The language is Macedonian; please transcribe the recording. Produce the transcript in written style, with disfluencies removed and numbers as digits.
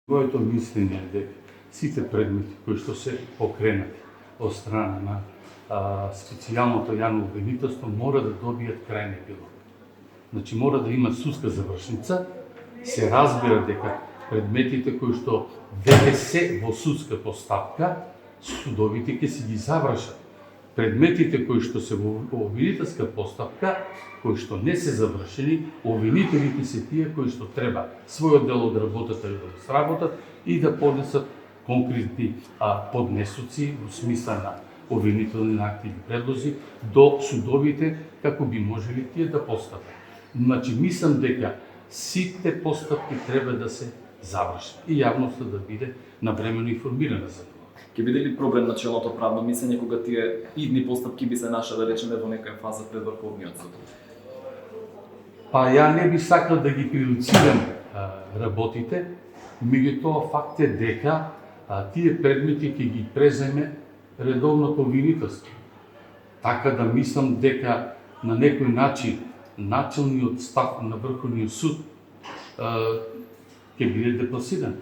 Моето мислење е дека сите предмети кои што се покренати од страна на специјалното јавно обвинителство мора да добијат крајни епилог. Значи мора да има судска завршница, се разбира дека предметите кои што веќе се во судска постапка, судовите ќе си ги завршат. Предметите кои што се во обвинителска постапка, кои што не се завршени, обвинителите се тие кои што треба својот дел од работата да го сработат и да поднесат конкретни поднесоци во смисла на обвинителни акти и предлози до судовите како би можели тие да постапат. Значи мислам дека сите постапки треба да се завршат и јавноста да биде навремено информирана за тоа. Ќе биде ли проблем начелното правно мислење кога тие идни постапки би се нашли, да речеме, во некоја фаза пред Врховниот суд? Па ја не би сакал да ги прejudicирам работите, меѓутоа факт е дека тие предмети ќе ги преземе редовното обвинителство. Така да мислам дека на некој начин начелниот став на Врховниот суд ќе биде депласиран.